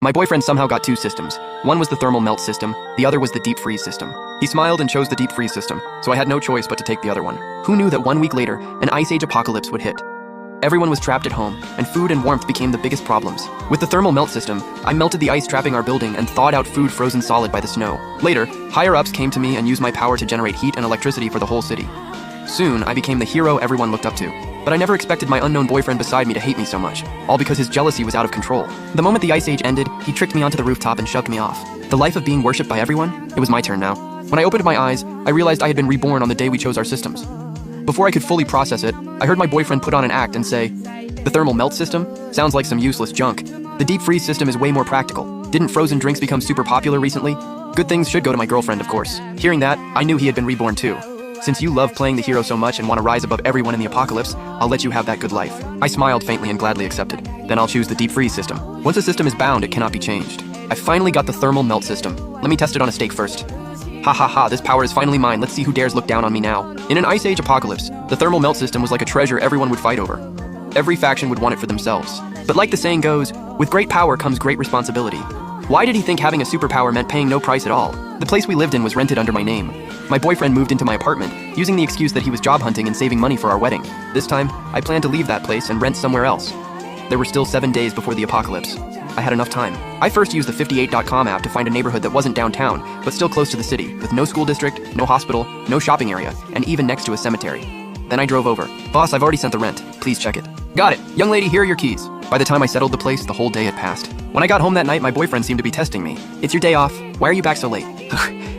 My boyfriend somehow got two systems. One was the thermal melt system, the other was the deep freeze system. He smiled and chose the deep freeze system, so I had no choice but to take the other one. Who knew that 1 week later, an ice age apocalypse would hit? Everyone was trapped at home, and food and warmth became the biggest problems. With the thermal melt system, I melted the ice trapping our building and thawed out food frozen solid by the snow. Later, higher-ups came to me and used my power to generate heat and electricity for the whole city. Soon, I became the hero everyone looked up to. But I never expected my unknown boyfriend beside me to hate me so much, all because his jealousy was out of control. The moment the ice age ended, he tricked me onto the rooftop and shoved me off. The life of being worshipped by everyone? It was my turn now. When I opened my eyes, I realized I had been reborn on the day we chose our systems. Before I could fully process it, I heard my boyfriend put on an act and say, "The thermal melt system? Sounds like some useless junk. The deep freeze system is way more practical. Didn't frozen drinks become super popular recently? Good things should go to my girlfriend, of course." Hearing that, I knew he had been reborn too. "Since you love playing the hero so much and want to rise above everyone in the apocalypse, I'll let you have that good life." I smiled faintly and gladly accepted. "Then I'll choose the deep freeze system. Once a system is bound, it cannot be changed." I finally got the thermal melt system. Let me test it on a steak first. Ha ha ha, this power is finally mine. Let's see who dares look down on me now. In an ice age apocalypse, the thermal melt system was like a treasure everyone would fight over. Every faction would want it for themselves. But like the saying goes, with great power comes great responsibility. Why did he think having a superpower meant paying no price at all? The place we lived in was rented under my name. My boyfriend moved into my apartment, using the excuse that he was job hunting and saving money for our wedding. This time, I planned to leave that place and rent somewhere else. There were still 7 days before the apocalypse. I had enough time. I first used the 58.com app to find a neighborhood that wasn't downtown, but still close to the city, with no school district, no hospital, no shopping area, and even next to a cemetery. Then I drove over. "Boss, I've already sent the rent. Please check it." "Got it. Young lady, here are your keys." By the time I settled the place, the whole day had passed. When I got home that night, my boyfriend seemed to be testing me. "It's your day off. Why are you back so late?"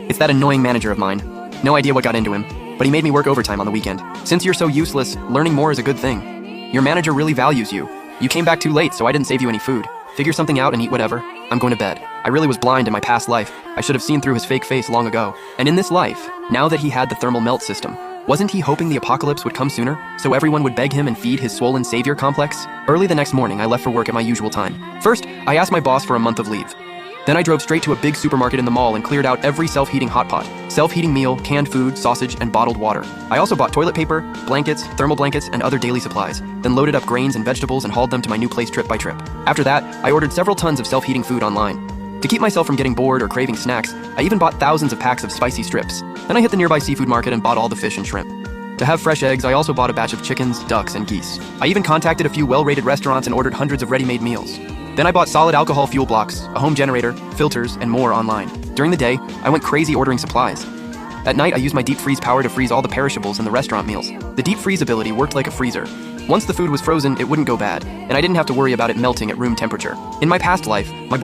It's that annoying manager of mine. No idea what got into him, but he made me work overtime on the weekend. "Since you're so useless, learning more is a good thing. Your manager really values you. You came back too late, so I didn't save you any food. Figure something out and eat whatever. I'm going to bed." I really was blind in my past life. I should have seen through his fake face long ago. And in this life, now that he had the thermal melt system, wasn't he hoping the apocalypse would come sooner, so everyone would beg him and feed his swollen savior complex? Early the next morning, I left for work at my usual time. First, I asked my boss for a month of leave. Then I drove straight to a big supermarket in the mall and cleared out every self-heating hot pot, self-heating meal, canned food, sausage, and bottled water. I also bought toilet paper, blankets, thermal blankets, and other daily supplies, then loaded up grains and vegetables and hauled them to my new place trip by trip. After that, I ordered several tons of self-heating food online. To keep myself from getting bored or craving snacks, I even bought thousands of packs of spicy strips. Then I hit the nearby seafood market and bought all the fish and shrimp. To have fresh eggs, I also bought a batch of chickens, ducks, and geese. I even contacted a few well-rated restaurants and ordered hundreds of ready-made meals. Then I bought solid alcohol fuel blocks, a home generator, filters, and more online. During the day, I went crazy ordering supplies. At night, I used my deep freeze power to freeze all the perishables in the restaurant meals. The deep freeze ability worked like a freezer. Once the food was frozen, it wouldn't go bad, and I didn't have to worry about it melting at room temperature. In my past life, my